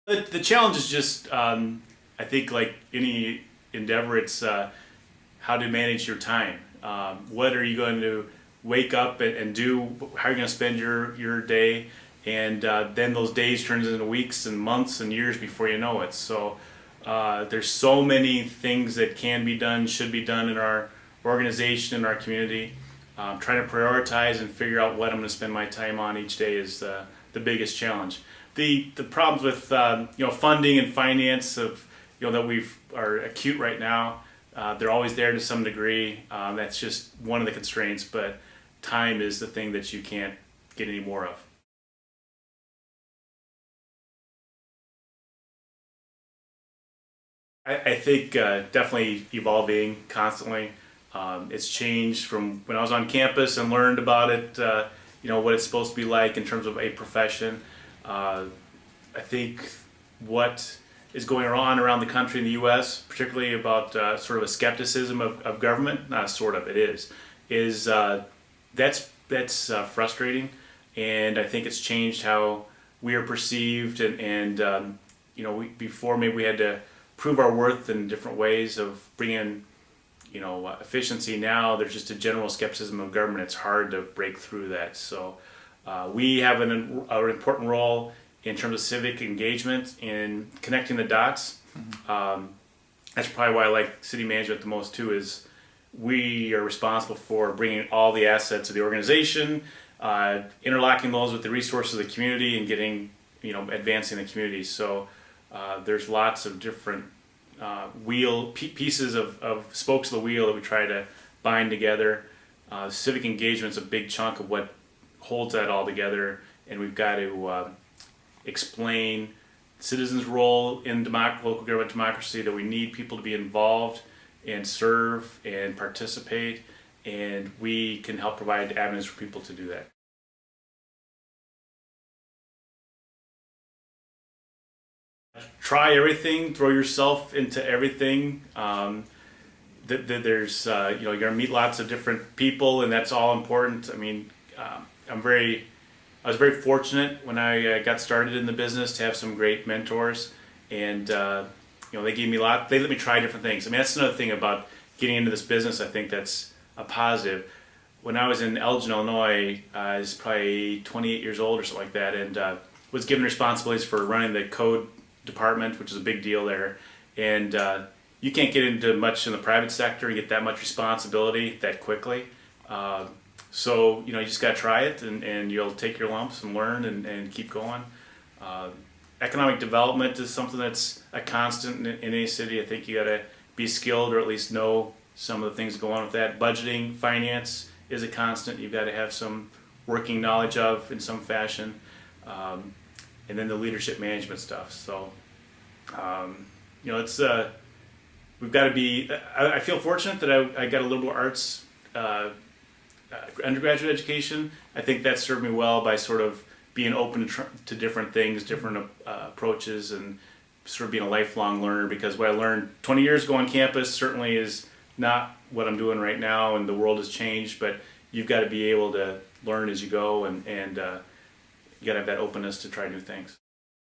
The challenge is just, I think like any endeavor, it's how to manage your time. What are you going to wake up and do? How are you going to spend your day? And then those days turns into weeks and months and years before you know it. So there's so many things that can be done, should be done in our organization, in our community. Trying to prioritize and figure out what I'm going to spend my time on each day is the biggest challenge. The problems with funding and finance that are acute right now. They're always there to some degree. That's just one of the constraints, but time is the thing that you can't get any more of. I think definitely evolving constantly. It's changed from when I was on campus and learned about it, what it's supposed to be like in terms of a profession. I think what is going on around the country in the U.S., particularly about sort of a skepticism of government, not sort of, it is that's frustrating, and I think it's changed how we are perceived, before maybe we had to prove our worth in different ways of bringing efficiency. Now there's just a general skepticism of government. It's hard to break through that. So we have an important role in terms of civic engagement in connecting the dots. That's probably why I like city management the most too, is we are responsible for bringing all the assets of the organization, interlocking those with the resources of the community, and getting, advancing the community. So there's lots of different pieces of spokes of the wheel that we try to bind together. Civic engagement's a big chunk of what holds that all together, and we've got to explain citizens' role in local government democracy, that we need people to be involved and serve and participate, and we can help provide avenues for people to do that. Try everything, throw yourself into everything. There's you're gonna meet lots of different people, and that's all important. I mean, I was very fortunate when I got started in the business to have some great mentors, and they gave me they let me try different things. I mean, that's another thing about getting into this business. I think that's a positive. When I was in Elgin, Illinois, I was probably 28 years old or something like that, and was given responsibilities for running the code department, which is a big deal there. And you can't get into much in the private sector and get that much responsibility that quickly. So you just got to try it, and you'll take your lumps and learn and keep going. Economic development is something that's a constant in any city. I think you got to be skilled, or at least know some of the things that go on with that. Budgeting, finance is a constant. You've got to have some working knowledge of in some fashion. And then the leadership management stuff. So, it's we've got to be. I feel fortunate that I got a liberal arts undergraduate education. I think that served me well by sort of being open to different things, different approaches, and sort of being a lifelong learner. Because what I learned 20 years ago on campus certainly is not what I'm doing right now, and the world has changed. But you've got to be able to learn as you go, and you got to have that openness to try new things.